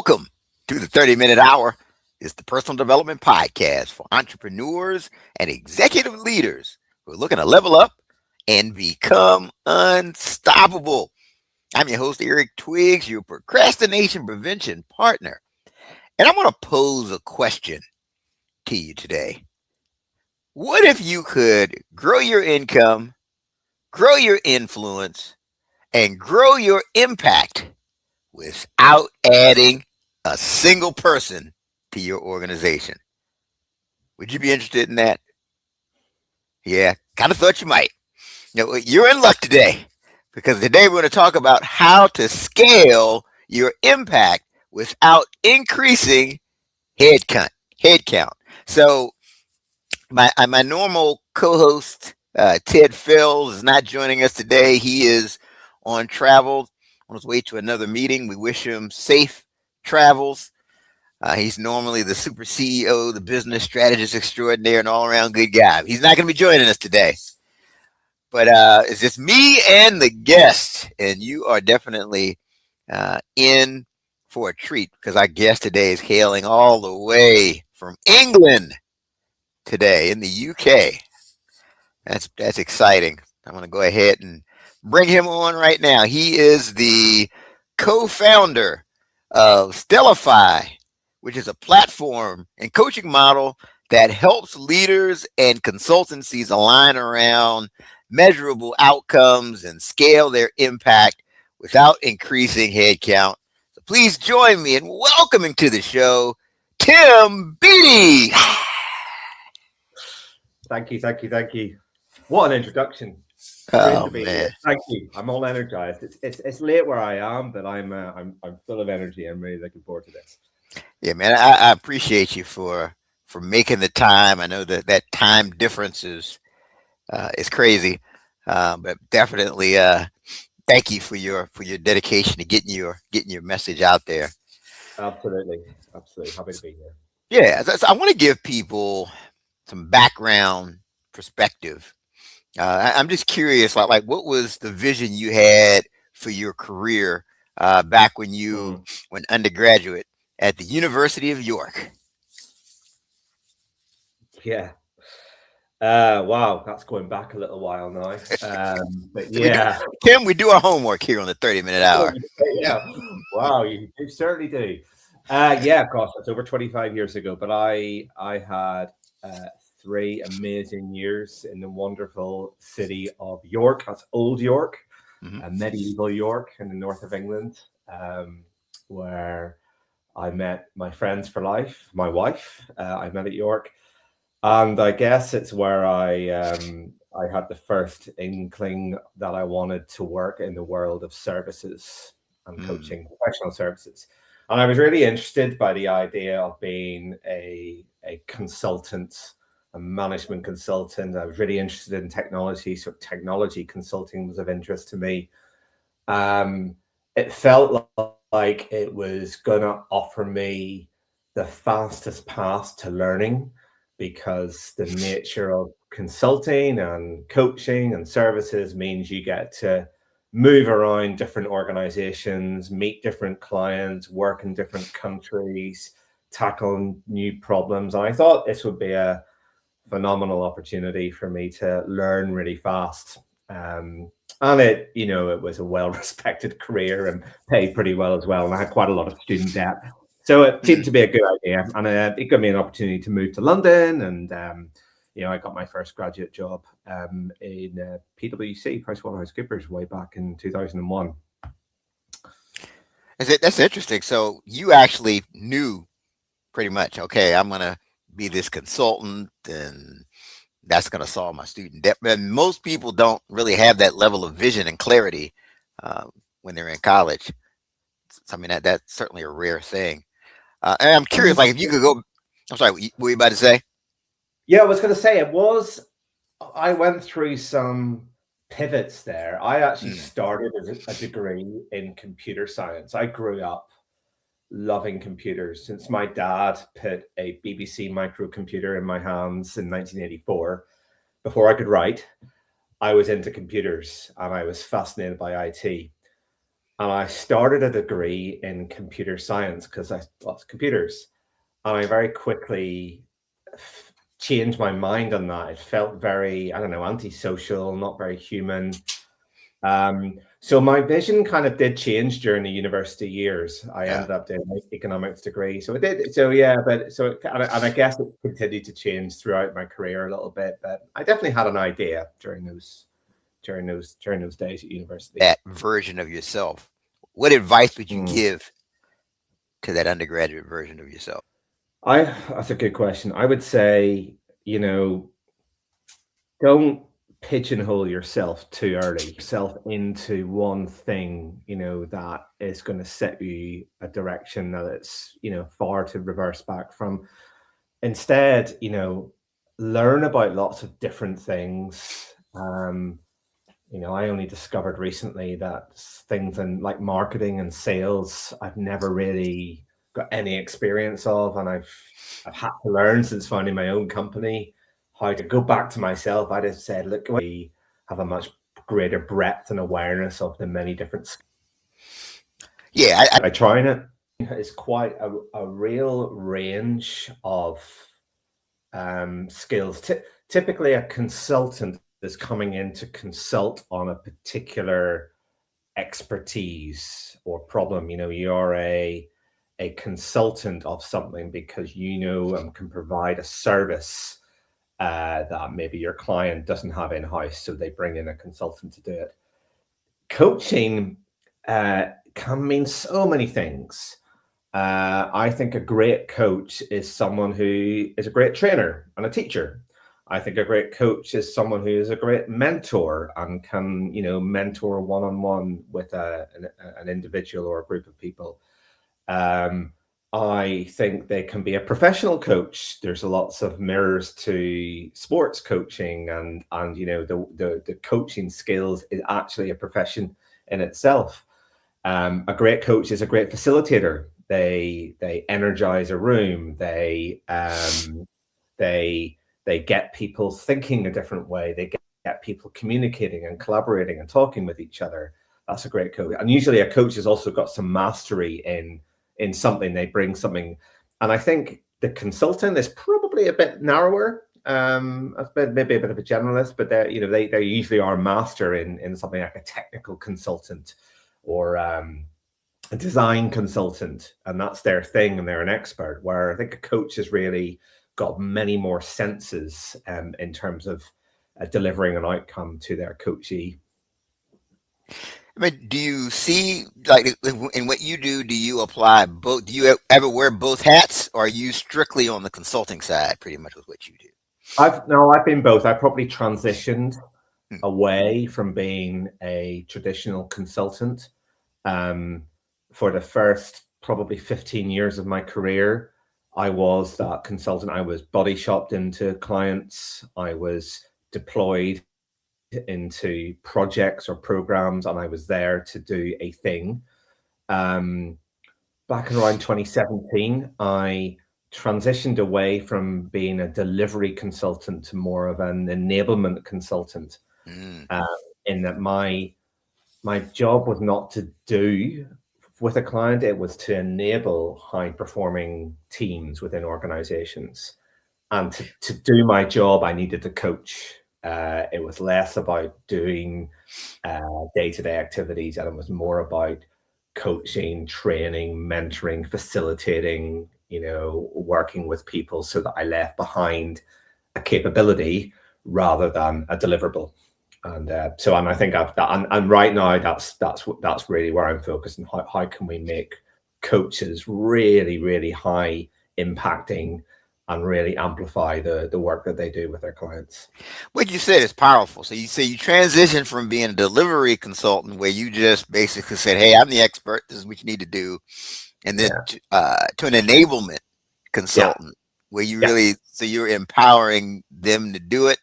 Welcome to the 30-Minute Hour. It's the personal development podcast for entrepreneurs and executive leaders who are looking to level up and become unstoppable. I'm your host, Eric Twiggs, your procrastination prevention partner. And I want to pose a question to you today. What if you could grow your income, grow your influence, and grow your impact without adding a single person to your organization? Would you be interested in that? Yeah, kind of thought you might. You're in luck today because today we're going to talk about how to scale your impact without increasing headcount. Headcount. So my normal co-host Ted Fells is not joining us today. He is on travel on his way to another meeting. We wish him safe travels. He's normally the super CEO, the business strategist extraordinaire, and all-around good guy. He's not going to be joining us today. But it's just me and the guest, and you are definitely in for a treat because our guest today is hailing all the way from England today in the UK. That's exciting. I'm going to go ahead and bring him on right now. He is the co-founder of Stellafai, which is a platform and coaching model that helps leaders and consultancies align around measurable outcomes and scale their impact without increasing headcount. So please join me in welcoming to the show, Tim Beattie. Thank you. What an introduction. Oh, man. Thank you. I'm all energized. It's late where I am, but I'm full of energy. I'm really looking forward to this. Yeah, man, I appreciate you for making the time. I know that time difference is crazy, but definitely thank you for your dedication to getting your message out there. Absolutely happy to be here. Yeah, so I want to give people some background perspective. I'm just curious, like what was the vision you had for your career back when you went undergraduate at the University of York? Yeah. Wow, that's going back a little while now. But yeah, Tim, we do our homework here on the 30-Minute Hour. Yeah. Wow, you certainly do. Yeah, gosh, that's over 25 years ago. But I had 3 amazing years in the wonderful city of York. That's Old York, medieval York in the north of England, where I met my friends for life, my wife. I met at York. And I guess it's where I had the first inkling that I wanted to work in the world of services and coaching, professional services. And I was really interested by the idea of being a consultant, a management consultant. I was really interested in technology, so technology consulting was of interest to me. It felt like it was going to offer me the fastest path to learning, because the nature of consulting and coaching and services means you get to move around different organizations, meet different clients, work in different countries, tackle new problems. And I thought this would be a phenomenal opportunity for me to learn really fast. And it was a well-respected career and paid pretty well as well. And I had quite a lot of student debt. So it seemed to be a good idea, and it gave me an opportunity to move to London, and I got my first graduate job in PwC, PricewaterhouseCoopers, way back in 2001. That's interesting. So you actually knew pretty much, okay, I'm going to be this consultant, and that's going to solve my student debt. But most people don't really have that level of vision and clarity when they're in college. So, I mean, that's certainly a rare thing. And I'm curious, like, if you could go, I'm sorry, what were you about to say? Yeah, I was going to say I went through some pivots there. I actually started a degree in computer science. I grew up loving computers since my dad put a BBC microcomputer in my hands in 1984. Before I could write, I was into computers and I was fascinated by IT. and I started a degree in computer science because I love computers. And I very quickly changed my mind on that. It felt very, I don't know, antisocial, not very human. So my vision kind of did change during the university years. I ended up doing an economics degree. So it did. So yeah, and I guess it continued to change throughout my career a little bit. But I definitely had an idea during those days at university. That version of yourself. What advice would you give to that undergraduate version of yourself? That's a good question. I would say, don't pigeonhole yourself too early, yourself into one thing, that is going to set you a direction that it's, far to reverse back from. Instead, learn about lots of different things. I only discovered recently that things in like marketing and sales, I've never really got any experience of, and I've had to learn since founding my own company how to go back to myself. I just said, look, we have a much greater breadth and awareness of the many different skills. Yeah, I trying it. It's quite a real range of skills. Typically, a consultant is coming in to consult on a particular expertise or problem. You're a consultant of something because and can provide a service that maybe your client doesn't have in-house, so they bring in a consultant to do it. Coaching can mean so many things. I think a great coach is someone who is a great trainer and a teacher. I think a great coach is someone who is a great mentor and can, mentor one-on-one with an individual or a group of people. I think they can be a professional coach. There's lots of mirrors to sports coaching, and the coaching skills is actually a profession in itself. A great coach is a great facilitator. They energize a room. They get people thinking a different way. They get people communicating and collaborating and talking with each other. That's a great coach. And usually a coach has also got some mastery in something. They bring something. And I think the consultant is probably a bit narrower. Maybe a bit of a generalist, but they usually are a master in something like a technical consultant or a design consultant, and that's their thing and they're an expert, where I think a coach has really got many more senses in terms of delivering an outcome to their coachee. I mean, do you see, like, in what you do you apply both? Do you ever wear both hats, or are you strictly on the consulting side pretty much with what you do? I've been both. I probably transitioned away from being a traditional consultant for the first probably 15 years of my career. I was that consultant. I was body shopped into clients. I was deployed into projects or programs, and I was there to do a thing. Back in around 2017, I transitioned away from being a delivery consultant to more of an enablement consultant. In that my job was not to do with a client, it was to enable high-performing teams within organizations. And to do my job, I needed to coach. It was less about doing day-to-day activities, and it was more about coaching, training, mentoring, facilitating, working with people so that I left behind a capability rather than a deliverable. And I think and right now that's really where I'm focused on. How can we make coaches really, really high impacting and really amplify the work that they do with their clients. What you said is powerful. So you say you transitioned from being a delivery consultant, where you just basically said, "Hey, I'm the expert. This is what you need to do," and then to an enablement consultant, where you really so you're empowering them to do it.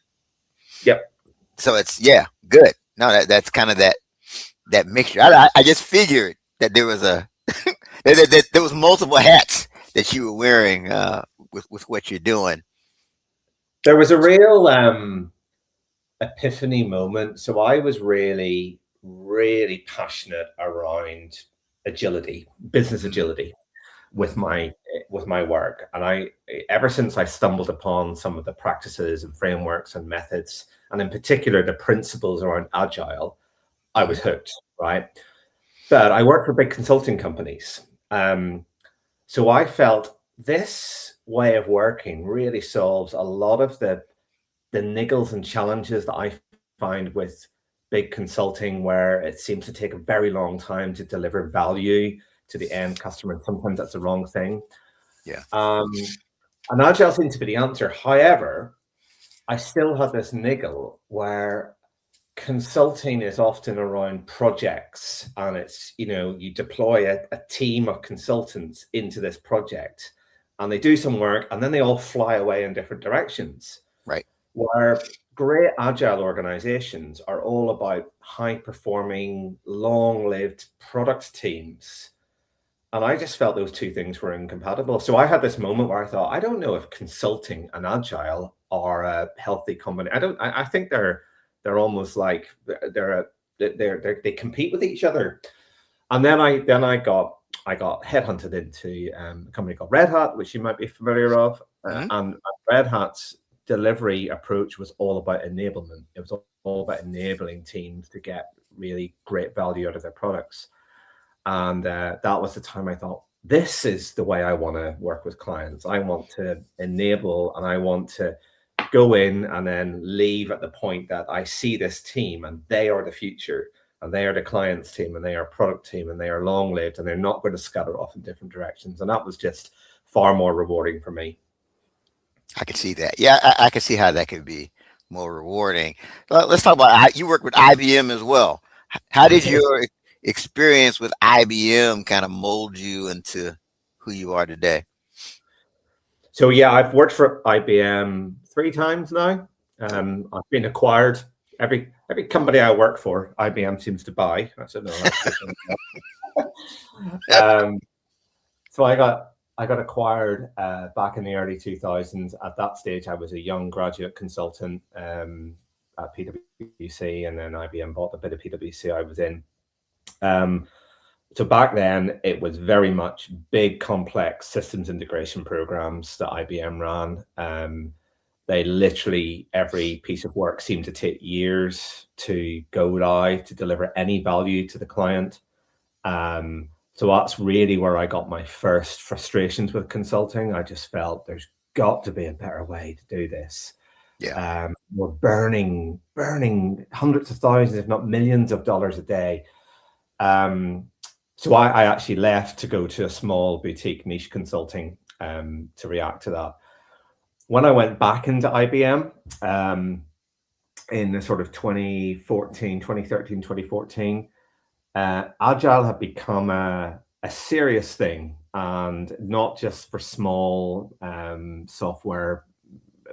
Yep. So it's good. No, that's kind of that mixture. I just figured that there was that there was multiple hats that you were wearing with what you're doing. There was a real epiphany moment. So I was really really passionate around agility, business agility with my work. And I, ever since I stumbled upon some of the practices and frameworks and methods, and in particular the principles around agile, I was hooked, right? But I work for big consulting companies. So I felt this way of working really solves a lot of the niggles and challenges that I find with big consulting, where it seems to take a very long time to deliver value to the end customer. And sometimes that's the wrong thing. Yeah. And agile seems to be the answer. However, I still have this niggle where consulting is often around projects, and it's, you deploy a team of consultants into this project and they do some work and then they all fly away in different directions. Right. Where great agile organizations are all about high performing, long lived product teams. And I just felt those two things were incompatible. So I had this moment where I thought, I don't know if consulting and agile are a healthy combination. I think they're almost like they compete with each other. And then I got headhunted into a company called Red Hat, which you might be familiar of. And Red Hat's delivery approach was all about enablement. It was all about enabling teams to get really great value out of their products. And that was the time I thought, this is the way I want to work with clients. I want to enable, and I want to go in and then leave at the point that I see this team and they are the future, and they are the client's team, and they are product team, and they are long lived, and they're not going to scatter off in different directions. And that was just far more rewarding for me. I can see that. Yeah, I can see how that could be more rewarding. Let's talk about, you work with IBM as well. How did your experience with IBM kind of mold you into who you are today? So yeah, I've worked for IBM 3 times now. I've been acquired. Every company I work for, IBM seems to buy. I said, no, so I got acquired back in the early 2000s. At that stage, I was a young graduate consultant at PwC, and then IBM bought the bit of PwC I was in. So back then, it was very much big, complex systems integration programs that IBM ran. They literally, every piece of work seemed to take years to go live, to deliver any value to the client. So that's really where I got my first frustrations with consulting. I just felt there's got to be a better way to do this. Yeah. We're burning hundreds of thousands, if not millions of dollars a day. So I actually left to go to a small boutique niche consulting to react to that. When I went back into IBM in the sort of 2013, 2014, Agile had become a serious thing, and not just for small software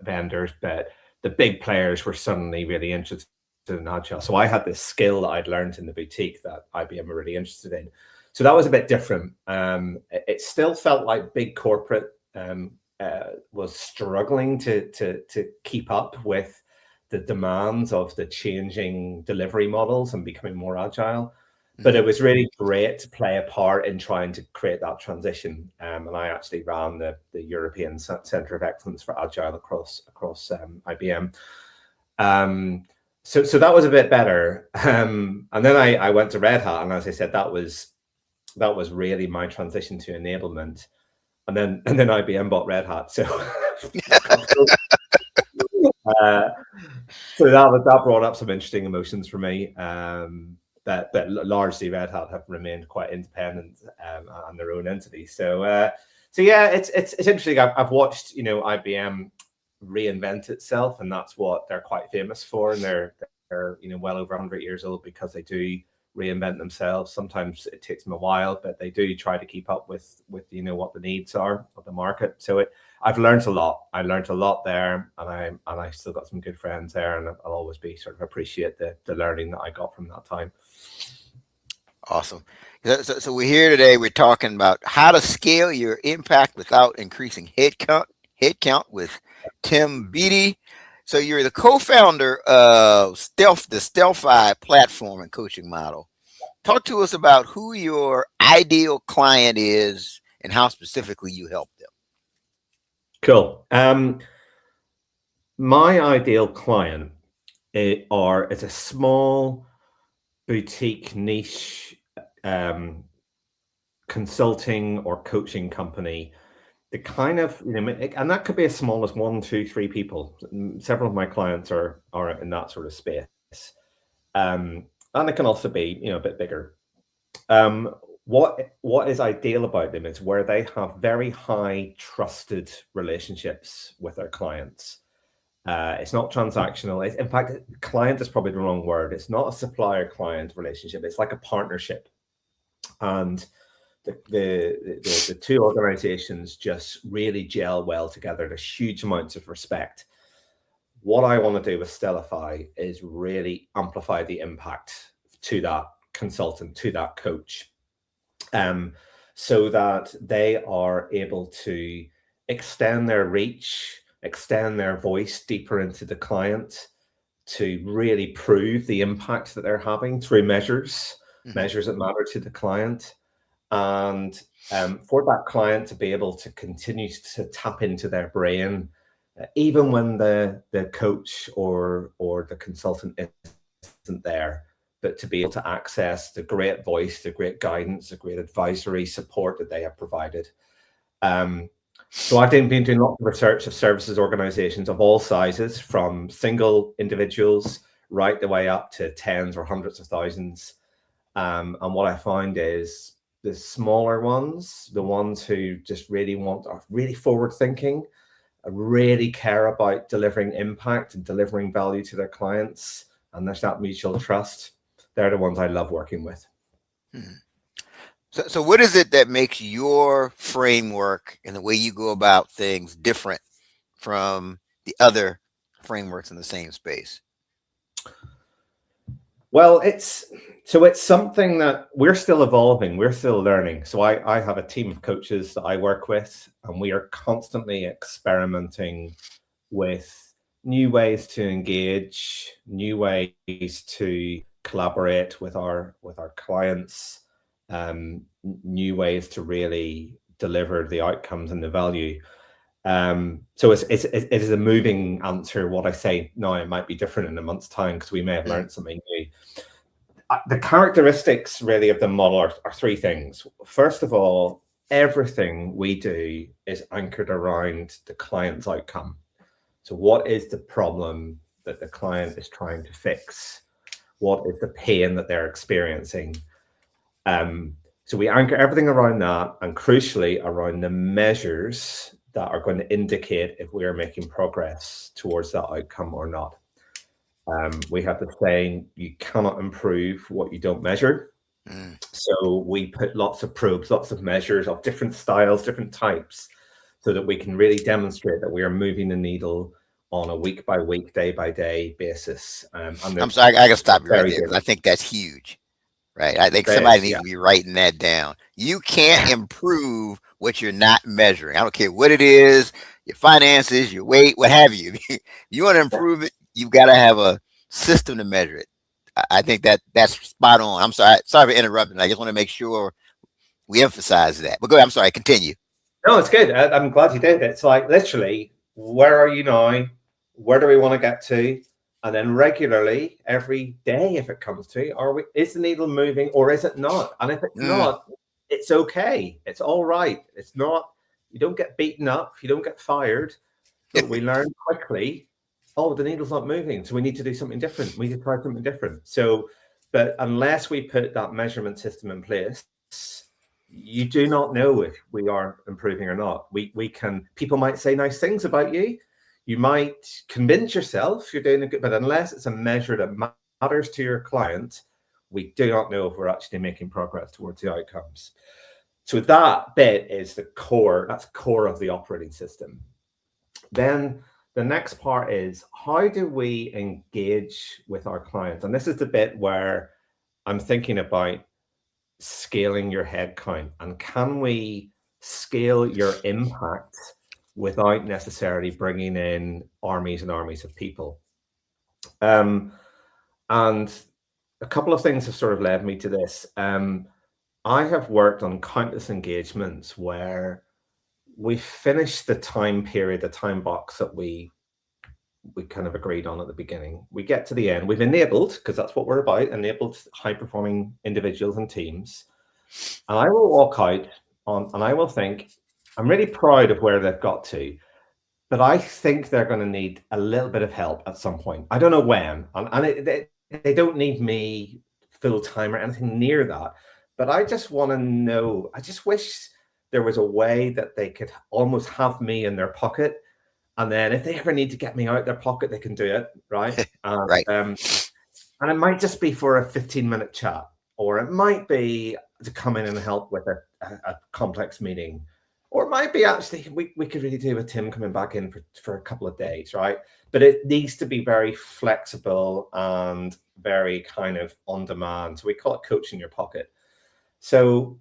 vendors, but the big players were suddenly really interested in Agile. So I had this skill that I'd learned in the boutique that IBM were really interested in. So that was a bit different. It still felt like big corporate was struggling to keep up with the demands of the changing delivery models and becoming more agile. But it was really great to play a part in trying to create that transition. And I actually ran the European Center of Excellence for Agile across IBM. So that was a bit better. And then I went to Red Hat, and as I said, that was really my transition to enablement. And then IBM bought Red Hat. So so that brought up some interesting emotions for me. But largely Red Hat have remained quite independent on their own entity. So yeah, it's interesting. I've watched IBM reinvent itself, and that's what they're quite famous for. And they're well over 100 years old because they do reinvent themselves. Sometimes it takes them a while, but they do try to keep up with what the needs are of the market. So I've learned a lot. I learned a lot there, and I still got some good friends there, and I'll always be sort of appreciate the learning that I got from that time. Awesome. So we're here today. We're talking about how to scale your impact without increasing headcount with Tim Beattie. So you're the co-founder of the Stellafai platform and coaching model. Talk to us about who your ideal client is and how specifically you help them. Cool. My ideal client it's a small boutique niche consulting or coaching company. The kind of, and that could be as small as 1, 2, 3 people. Several of my clients are in that sort of space. And it can also be, a bit bigger. What is ideal about them is where they have very high trusted relationships with their clients. It's not transactional. In fact, client is probably the wrong word. It's not a supplier-client relationship. It's like a partnership. And the two organizations just really gel well together. There's huge amounts of respect. What I want to do with Stellafai is really amplify the impact to that consultant, to that coach, so that they are able to extend their reach, extend their voice deeper into the client, to really prove the impact that they're having through measures that matter to the client. And for that client to be able to continue to tap into their brain, even when the coach or the consultant isn't there, but to be able to access the great voice, the great guidance, the great advisory support that they have provided. So I've been doing lots of research of services organizations of all sizes, from single individuals right the way up to tens or hundreds of thousands. And what I find is the smaller ones, the ones who just really are really forward thinking, really care about delivering impact and delivering value to their clients, and there's that mutual trust. They're the ones I love working with. So what is it that makes your framework and the way you go about things different from the other frameworks in the same space? Well, it's something that we're still evolving. We're still learning. So I have a team of coaches that I work with, and we are constantly experimenting with new ways to engage, new ways to collaborate with our clients, new ways to really deliver the outcomes and the value. So it is a moving answer. What I say now, it might be different in a month's time because we may have learned something new. The characteristics really of the model are 3 things. First of all, everything we do is anchored around the client's outcome. So what is the problem that the client is trying to fix? What is the pain that they're experiencing? So we anchor everything around that, and crucially around the measures that are going to indicate if we are making progress towards that outcome or not. We have the saying, you cannot improve what you don't measure. So we put lots of probes, lots of measures of different styles, different types, so that we can really demonstrate that we are moving the needle on a week by week, day by day basis. I'm sorry, I got to stop you right there because I think that's huge. Right. I think somebody needs to be writing that down. You can't improve what you're not measuring. I don't care what it is, your finances, your weight, what have you. If you want to improve it, you've got to have a system to measure it. I think that's spot on. I'm sorry for interrupting. I just want to make sure we emphasize that. But go ahead. I'm sorry. Continue. No, it's good. I'm glad you did. It's like literally, where are you now? Where do we want to get to? And then regularly, every day, if it comes to, is the needle moving or is it not? And if it's not, it's okay. It's all right. It's not, you don't get beaten up. You don't get fired. But we learn quickly, the needle's not moving. So we need to do something different. We need to try something different. So, but unless we put that measurement system in place, you do not know if we are improving or not. People might say nice things about you. You might convince yourself you're doing a good, but unless it's a measure that matters to your client, we do not know if we're actually making progress towards the outcomes. So that bit is the core. That's core of the operating system. Then the next part is, how do we engage with our clients? And this is the bit where I'm thinking about scaling your headcount, and can we scale your impact without necessarily bringing in armies and armies of people. And a couple of things have sort of led me to this. I have worked on countless engagements where we finished the time period, the time box that we kind of agreed on at the beginning. We get to the end, we've enabled, because that's what we're about, enabled high-performing individuals and teams. And I will walk out and I will think, I'm really proud of where they've got to, but I think they're going to need a little bit of help at some point. I don't know when, and they don't need me full-time or anything near that, but I just want to know, I just wish there was a way that they could almost have me in their pocket. And then if they ever need to get me out their pocket, they can do it, right? Right. And it might just be for a 15-minute chat, or it might be to come in and help with a complex meeting, or it might be actually, we could really do with Tim coming back in for a couple of days, right? But it needs to be very flexible and very kind of on demand. So we call it coach in your pocket. So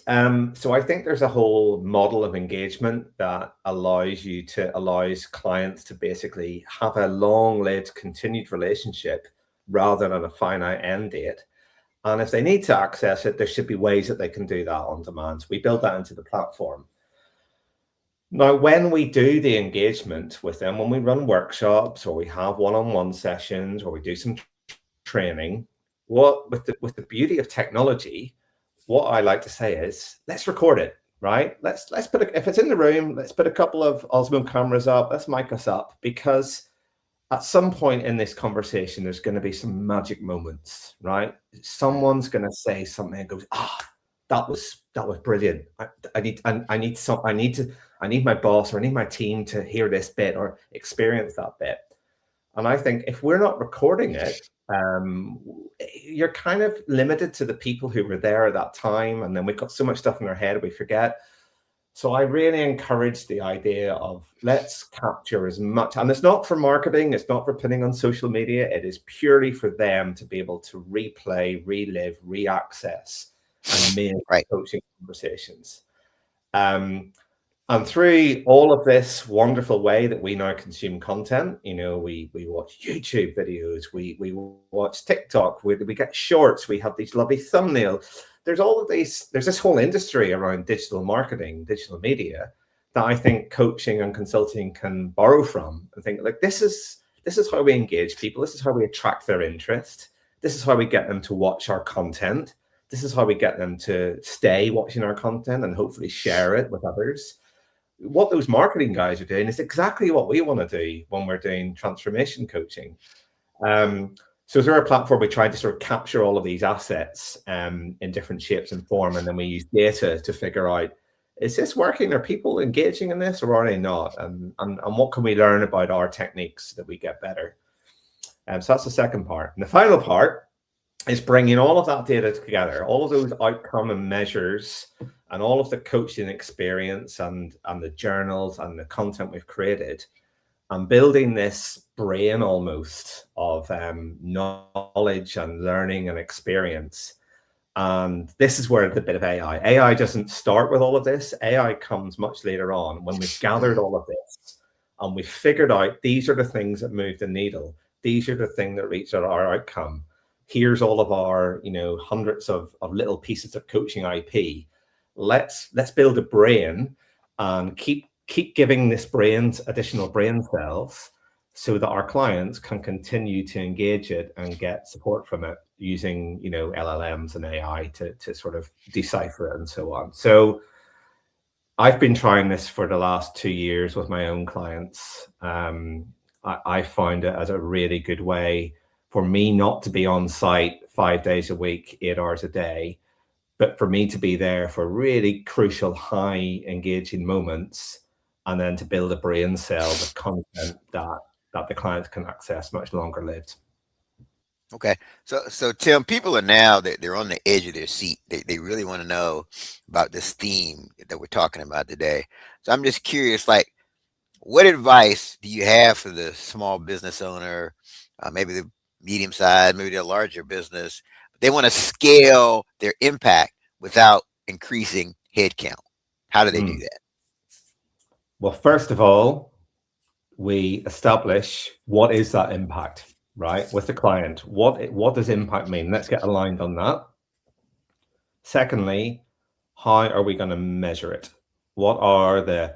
I think there's a whole model of engagement that allows clients to basically have a long-lived continued relationship rather than a finite end date. And if they need to access it, there should be ways that they can do that on demand. So we build that into the platform. Now, when we do the engagement with them, when we run workshops or we have one-on-one sessions or we do some training, with the beauty of technology, what I like to say is, let's record it, right? Let's put if it's in the room, let's put a couple of Osmo cameras up, let's mic us up, because at some point in this conversation, there's going to be some magic moments, right? Someone's going to say something and goes, that was brilliant. I need my boss or I need my team to hear this bit or experience that bit. And I think if we're not recording it, you're kind of limited to the people who were there at that time. And then we've got so much stuff in our head, we forget. So I really encourage the idea of let's capture as much, and it's not for marketing, it's not for putting on social media, it is purely for them to be able to replay, relive, reaccess, and make coaching conversations. And through all of this wonderful way that we now consume content, we watch YouTube videos, we watch TikTok, we get shorts, we have these lovely thumbnails. There's all of these, there's this whole industry around digital marketing, digital media, that I think coaching and consulting can borrow from and think like, this is how we engage people. This is how we attract their interest. This is how we get them to watch our content. This is how we get them to stay watching our content and hopefully share it with others. What those marketing guys are doing is exactly what we want to do when we're doing transformation coaching. So through our platform, we try to sort of capture all of these assets in different shapes and form, and then we use data to figure out, is this working? Are people engaging in this or are they not? And what can we learn about our techniques so that we get better? So that's the second part. And the final part is bringing all of that data together, all of those outcome and measures and all of the coaching experience and the journals and the content we've created, and building this brain almost of knowledge and learning and experience. And this is where the bit of AI doesn't start with all of this. AI comes much later on when we've gathered all of this and we've figured out these are the things that move the needle. These are the things that reach our outcome. Here's all of our, hundreds of little pieces of coaching IP. Let's build a brain and keep giving this brain additional brain cells so that our clients can continue to engage it and get support from it using, LLMs and AI to sort of decipher it and so on. So I've been trying this for the last 2 years with my own clients. I found it as a really good way for me not to be on site 5 days a week, 8 hours a day, but for me to be there for really crucial, high engaging moments, and then to build a brain cell with content that the clients can access much longer lived. Okay. So Tim, people are now that they're on the edge of their seat. They really want to know about this theme that we're talking about today. So I'm just curious, like, what advice do you have for the small business owner, maybe the medium size, maybe the larger business? They want to scale their impact without increasing headcount. How do they do that? Well, first of all, we establish what is that impact, right? With the client, what does impact mean? Let's get aligned on that. Secondly, how are we going to measure it? What are the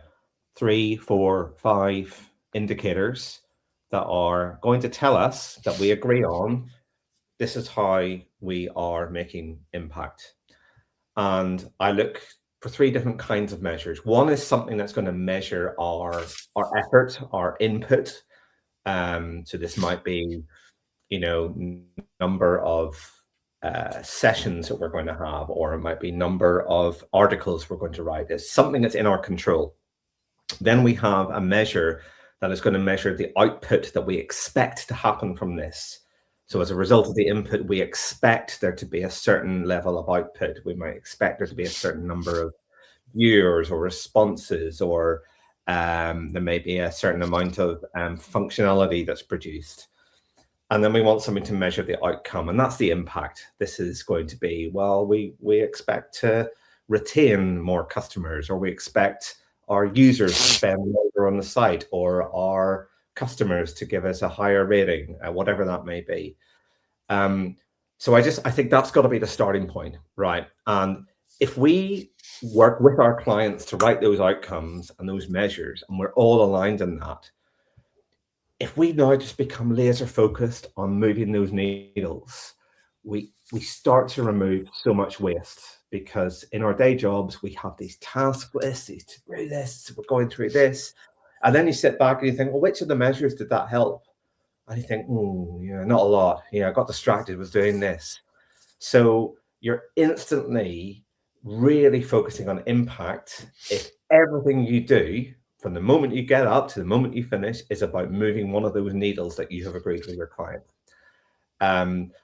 3, 4, 5 indicators that are going to tell us that we agree on this is how we are making impact? And I look for 3 different kinds of measures. One is something that's going to measure our effort, our input. So this might be, number of sessions that we're going to have, or it might be number of articles we're going to write. It's something that's in our control. Then we have a measure that is going to measure the output that we expect to happen from this. So as a result of the input, we expect there to be a certain level of output. We might expect there to be a certain number of viewers or responses, or there may be a certain amount of functionality that's produced. And then we want something to measure the outcome, and that's the impact. This is going to be, well, we expect to retain more customers, or we expect our users to spend longer on the site, or our customers to give us a higher rating, whatever that may be. So I think that's got to be the starting point, right? And if we work with our clients to write those outcomes and those measures, and we're all aligned in that, if we now just become laser focused on moving those needles, we start to remove so much waste, because in our day jobs, we have these task lists, these to-do lists, we're going through this. And then you sit back and you think, well, which of the measures did that help? And you think, not a lot. I got distracted, was doing this. So you're instantly really focusing on impact if everything you do, from the moment you get up to the moment you finish, is about moving one of those needles that you have agreed with your client.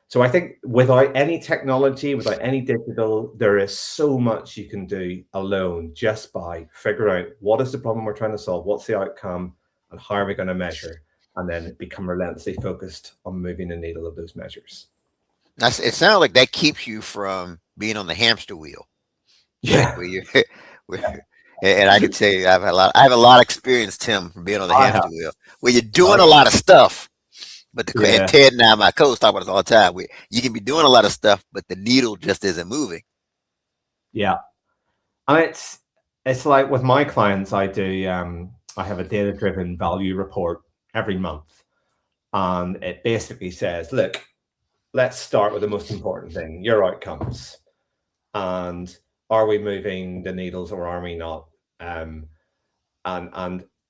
So I think without any technology, without any digital, there is so much you can do alone just by figuring out what is the problem we're trying to solve, what's the outcome, and how are we going to measure, and then become relentlessly focused on moving the needle of those measures. It sounds like that keeps you from being on the hamster wheel. Yeah. And I could say I have a lot of experience, Tim, from being on the hamster wheel, where you're doing a lot of stuff. But and Ted and I, my coach, talk about this all the time. You can be doing a lot of stuff, but the needle just isn't moving. Yeah, and it's like with my clients, I have a data-driven value report every month, and it basically says, look, let's start with the most important thing: your outcomes, and are we moving the needles or are we not? And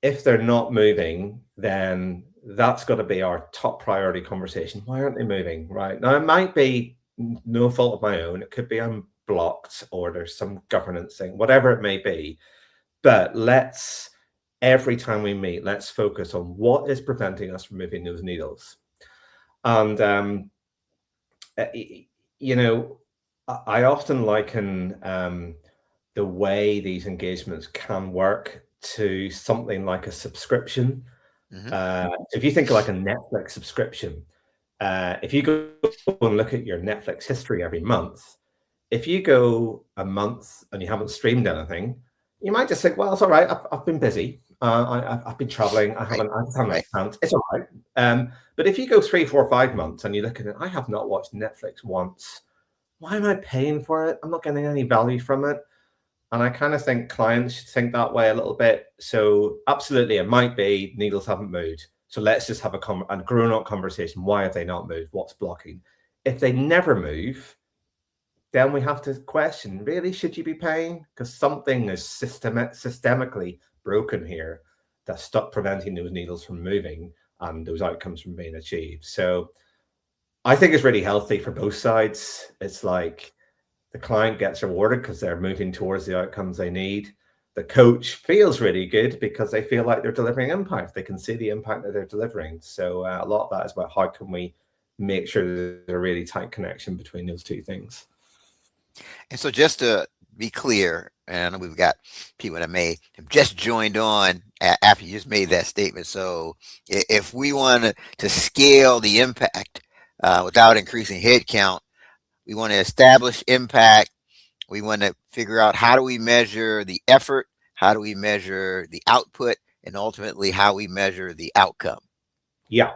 if they're not moving, then that's got to be our top priority conversation. Why aren't they moving? Right now, it might be no fault of my own. It could be I'm blocked, or there's some governance thing, whatever it may be. But every time we meet, let's focus on what is preventing us from moving those needles. And I often liken the way these engagements can work to something like a subscription. If you think of like a Netflix subscription, if you go and look at your Netflix history every month, if you go a month and you haven't streamed anything, you might just think, well, it's all right. I've been busy. I've been traveling. I haven't had an account. It's all right. But if you go 3, 4, 5 months and you look at it, I have not watched Netflix once. Why am I paying for it? I'm not getting any value from it. And I kind of think clients should think that way a little bit. So absolutely, it might be needles haven't moved. So let's just have a grown-up conversation. Why have they not moved? What's blocking? If they never move, then we have to question, really, should you be paying? Because something is systemically broken here that's stopped preventing those needles from moving and those outcomes from being achieved. So I think it's really healthy for both sides. It's like the client gets rewarded because they're moving towards the outcomes they need. The coach feels really good because they feel like they're delivering impact. They can see the impact that they're delivering. So a lot of that is about how can we make sure there's a really tight connection between those two things. And so just to be clear, and I know we've got people that may have just joined on after you just made that statement. So if we want to scale the impact without increasing headcount, we want to establish impact. We want to figure out how do we measure the effort, how do we measure the output, and ultimately how we measure the outcome. Yeah.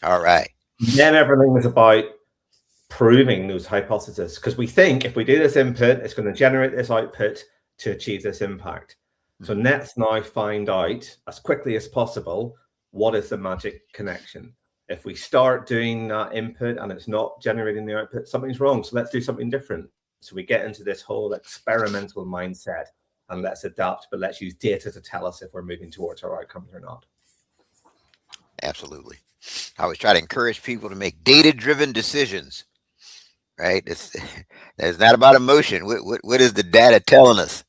All right. Then everything is about proving those hypotheses, because we think if we do this input, it's going to generate this output to achieve this impact. So let's now find out as quickly as possible what is the magic connection. If we start doing that input and it's not generating the output, something's wrong. So let's do something different. So we get into this whole experimental mindset, and let's adapt, but let's use data to tell us if we're moving towards our outcomes or not. Absolutely. I always try to encourage people to make data-driven decisions. Right? It's not about emotion. What is the data telling us?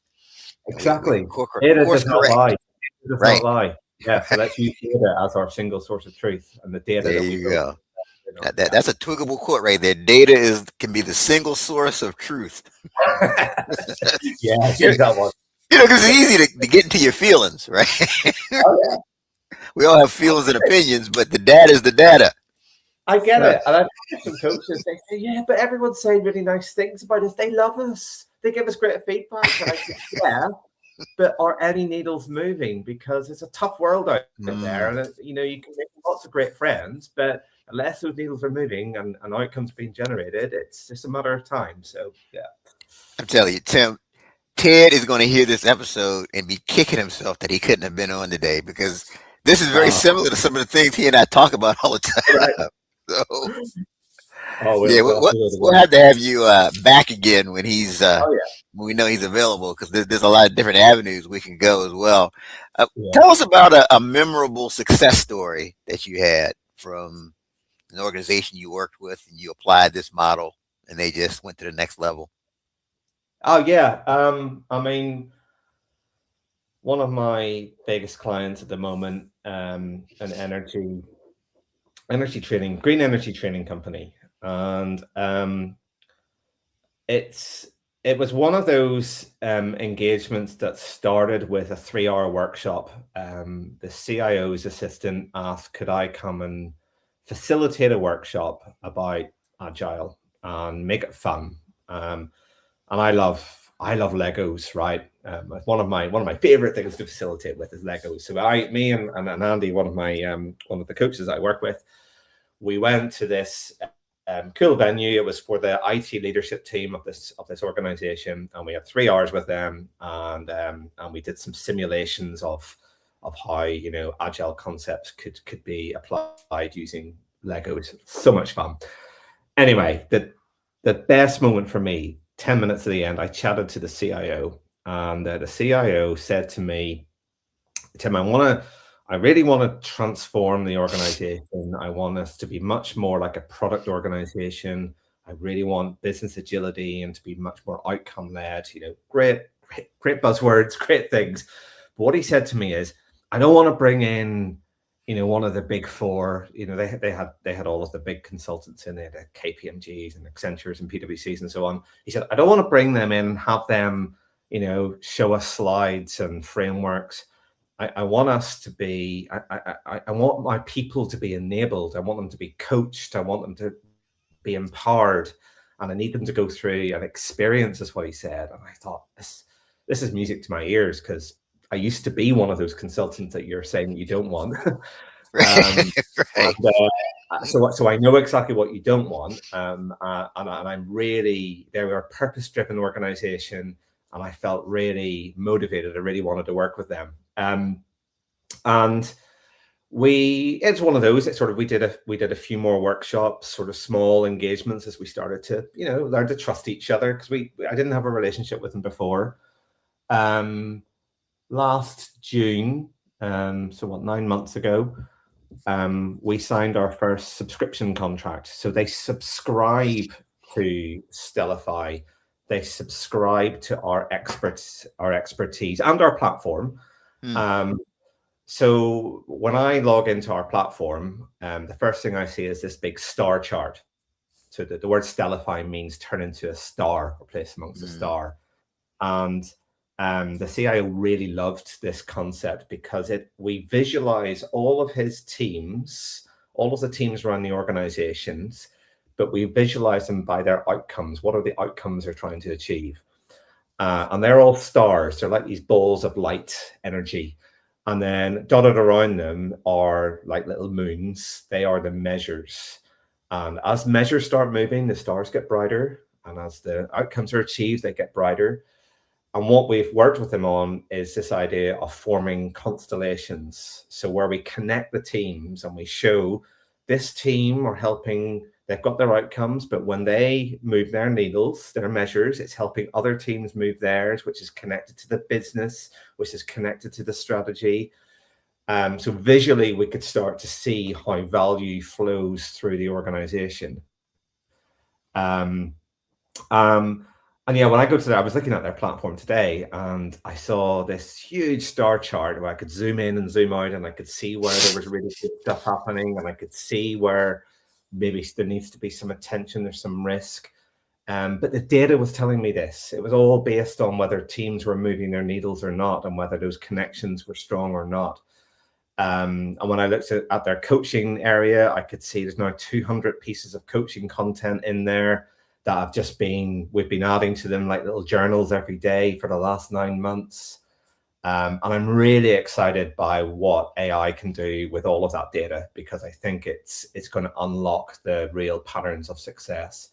Exactly. We Data course does not correct. lie. It does Right. not lie. Yeah. So let's use data as our single source of truth, and the data There that we you build. go. That's a twiggable quote right there. Data can be the single source of truth. Yeah, use that one. Because it's easy to get into your feelings, right? Oh, yeah. We all have feelings and opinions, but the data is the data. I get it. And I've had some coaches, they say, yeah, but everyone's saying really nice things about us. They love us. They give us great feedback. And I say, yeah, but are any needles moving? Because it's a tough world out there. And, you can make lots of great friends, but unless those needles are moving and outcomes being generated, it's just a matter of time. So, yeah. I'm telling you, Tim, Ted is going to hear this episode and be kicking himself that he couldn't have been on today, because this is very similar to some of the things he and I talk about all the time. Right. So, Yeah, we'll have to have you back again when he's when we know he's available, because there's a lot of different avenues we can go as well. Tell us about a memorable success story that you had from an organization you worked with and you applied this model and they just went to the next level. Oh yeah. I mean, one of my biggest clients at the moment, an green energy training company, and it was one of those engagements that started with a 3-hour workshop. The CIO's assistant asked, could I come and facilitate a workshop about agile and make it fun? And I love Legos, right? One of my favorite things to facilitate with is Legos. So me and Andy, one of the coaches I work with, we went to this cool venue. It was for the IT leadership team of this organization, and we had 3 hours with them, and we did some simulations of how agile concepts could be applied using Legos. So much fun. Anyway, the best moment for me, 10 minutes at the end, I chatted to the CIO, and the CIO said to me, Tim, I really want to transform the organization. I want us to be much more like a product organization. I really want business agility and to be much more outcome led, great buzzwords, great things. But what he said to me is, I don't want to bring in, one of the big four, they had all of the big consultants in there, the KPMGs and Accentures and PwCs and so on. He said, I don't want to bring them in and have them, show us slides and frameworks. I want us to be, I want my people to be enabled. I want them to be coached. I want them to be empowered. And I need them to go through an experience, is what he said. And I thought, this is music to my ears, because I used to be one of those consultants that you're saying you don't want. Right. So I know exactly what you don't want. And I'm really, they were a purpose-driven organization, and I felt really motivated. I really wanted to work with them. And it's one of those. It's sort of we did a few more workshops, sort of small engagements, as we started to learn to trust each other, because I didn't have a relationship with them before. Last June, 9 months ago, we signed our first subscription contract. So they subscribe to Stellafai. They subscribe to our expertise and our platform. So when I log into our platform, the first thing I see is this big star chart. So the word Stellafai means turn into a star, or place amongst a star. And the CIO really loved this concept, because we visualize all of his teams, all of the teams around the organizations, but we visualize them by their outcomes. What are the outcomes they're trying to achieve? And they're all stars. They're like these balls of light energy. And then dotted around them are like little moons. They are the measures. And as measures start moving, the stars get brighter. And as the outcomes are achieved, they get brighter. And what we've worked with them on is this idea of forming constellations. So where we connect the teams and we show this team are helping, they've got their outcomes, but when they move their needles, their measures, it's helping other teams move theirs, which is connected to the business, which is connected to the strategy. So visually, we could start to see how value flows through the organization. And yeah, when I go to I was looking at their platform today, and I saw this huge star chart where I could zoom in and zoom out, and I could see where there was really good stuff happening, and I could see where maybe there needs to be some attention, there's some risk. But the data was telling me this. It was all based on whether teams were moving their needles or not, and whether those connections were strong or not. And when I looked at their coaching area, I could see there's now 200 pieces of coaching content in there that we've been adding to them like little journals every day for the last 9 months. And I'm really excited by what AI can do with all of that data, because I think it's going to unlock the real patterns of success.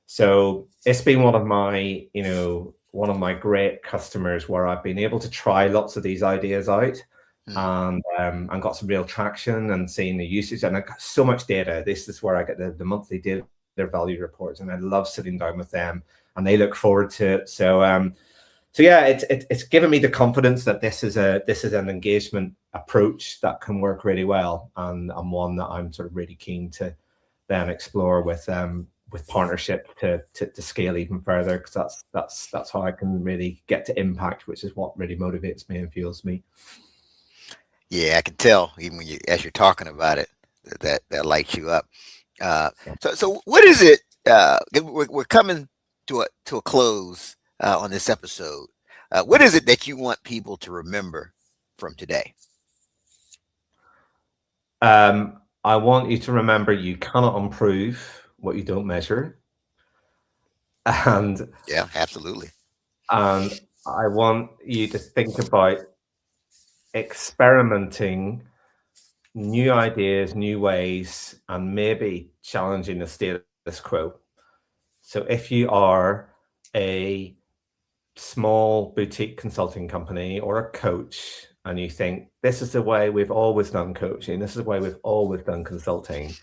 So it's been one of my great customers where I've been able to try lots of these ideas out. And got some real traction and seeing the usage, and I got so much data. This is where I get the monthly data, their value reports, and I love sitting down with them, and they look forward to it. So yeah, it's given me the confidence that this is an engagement approach that can work really well, and one that I'm sort of really keen to then explore with partnership to scale even further, because that's how I can really get to impact, which is what really motivates me and fuels me. Yeah, I can tell even as you're talking about it that lights you up. So what is it? We're coming to a close on this episode. What is it that you want people to remember from today? I want you to remember you cannot improve what you don't measure. And yeah, absolutely. And I want you to think about experimenting new ideas, new ways, and maybe challenging the status quo. So if you are a small boutique consulting company or a coach, and you think this is the way we've always done coaching, this is the way we've always done consulting,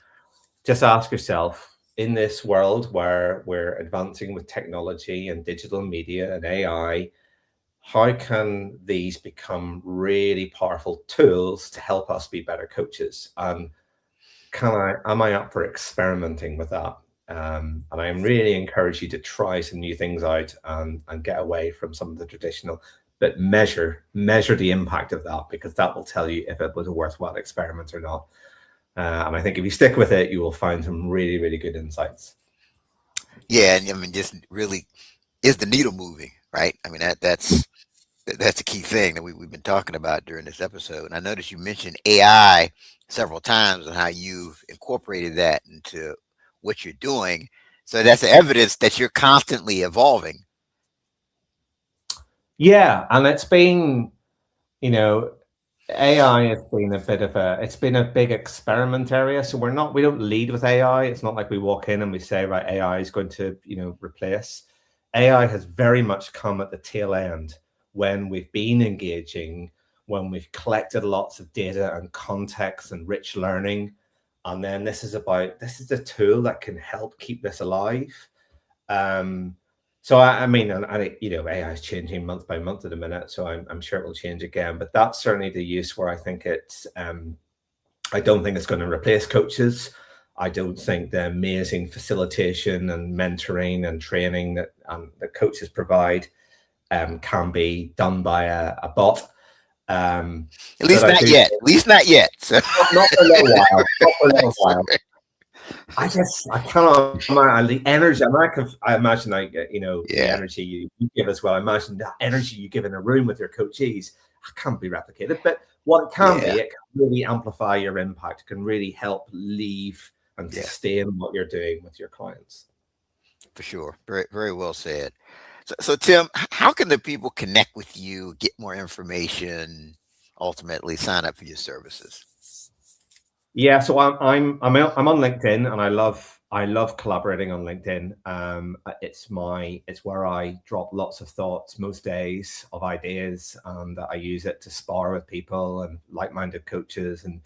just ask yourself, in this world where we're advancing with technology and digital media and AI, how can these become really powerful tools to help us be better coaches? And am I up for experimenting with that? And I really encourage you to try some new things out and get away from some of the traditional, but measure the impact of that, because that will tell you if it was a worthwhile experiment or not. And I think if you stick with it, you will find some really, really good insights. Yeah, and I mean, just really, is the needle moving, right? I mean, that's the key thing that we've been talking about during this episode. And I noticed you mentioned AI several times and how you've incorporated that into what you're doing. So that's evidence that you're constantly evolving. Yeah, and it's been, AI has been it's been a big experiment area. So we don't lead with AI. It's not like we walk in and we say, right, AI is going to, replace. AI has very much come at the tail end, when we've been engaging, when we've collected lots of data and context and rich learning. And then this is a tool that can help keep this alive. So I mean, and AI is changing month by month at the minute, so I'm sure it will change again. But that's certainly the use where I think it's. I don't think it's going to replace coaches. I don't think the amazing facilitation and mentoring and training that coaches provide can be done by a bot. At least not yet. At least not yet. So. Not for a little while. Not for a little while. I cannot imagine the energy. I imagine, the energy you give as well. I imagine that energy you give in a room with your coachees can't be replicated. But what it can be, it can really amplify your impact. It can really help leave and sustain what you're doing with your clients. For sure. Very, very well said. So Tim, how can the people connect with you, get more information, ultimately sign up for your services? Yeah, so I'm on LinkedIn, and I love collaborating on LinkedIn. It's where I drop lots of thoughts most days of ideas, and I use it to spar with people and like-minded coaches and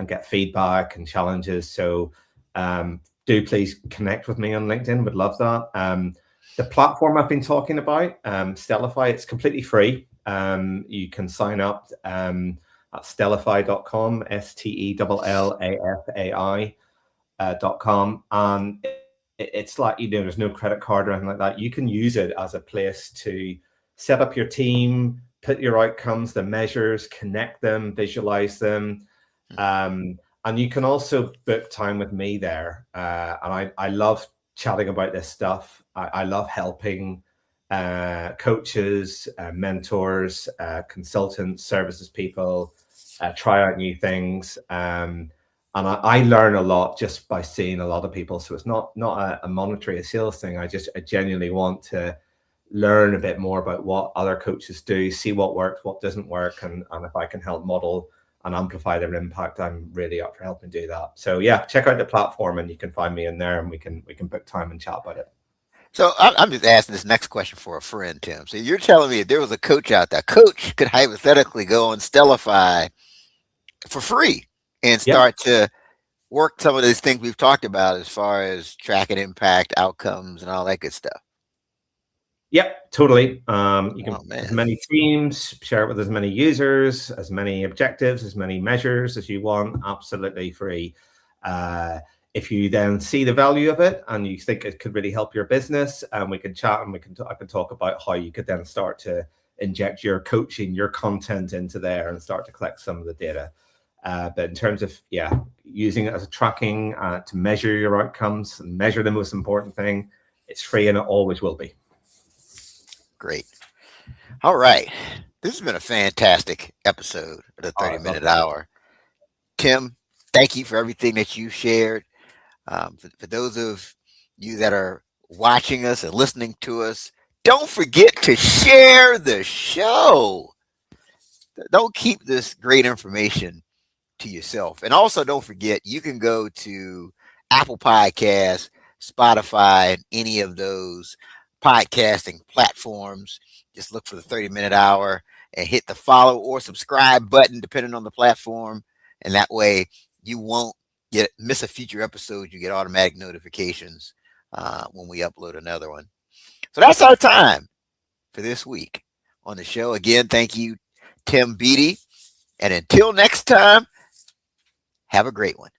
get feedback and challenges. So do please connect with me on LinkedIn. Would love that. The platform I've been talking about, Stellafai, it's completely free. You can sign up at stellafai.com, STELLLAFAI.com. And it's like, there's no credit card or anything like that. You can use it as a place to set up your team, put your outcomes, the measures, connect them, visualize them. And you can also book time with me there. And I love chatting about this stuff. I love helping coaches, mentors, consultants, services people try out new things. And I learn a lot just by seeing a lot of people. So it's not a monetary, a sales thing. I genuinely want to learn a bit more about what other coaches do, see what works, what doesn't work, and if I can help model and amplify their impact, I'm really up for helping do that. So yeah, check out the platform, and you can find me in there, and we can book time and chat about it. So I'm just asking this next question for a friend, Tim. So you're telling me if there was a coach out there, coach could hypothetically go on Stellafai for free and Yep. start to work some of these things we've talked about as far as tracking impact, outcomes, and all that good stuff. Yep, totally. You can Oh as man. many teams, share it with as many users, as many objectives, as many measures as you want. Absolutely free. If you then see the value of it and you think it could really help your business, and we can chat, and I can talk about how you could then start to inject your coaching, your content into there, and start to collect some of the data. But in terms of using it as a tracking to measure your outcomes and measure the most important thing, it's free, and it always will be. Great. All right. This has been a fantastic episode of the All 30 right, love minute that. hour. Tim, thank you for everything that you shared. For those of you that are watching us and listening to us, don't forget to share the show. Don't keep this great information to yourself. And also, don't forget, you can go to Apple Podcasts, Spotify, and any of those podcasting platforms. Just look for the 30 minute hour and hit the follow or subscribe button, depending on the platform. And that way, you won't miss a future episode. You get automatic notifications when we upload another one. So that's our time for this week on the show. Again, thank you, Tim Beattie. And until next time, have a great one.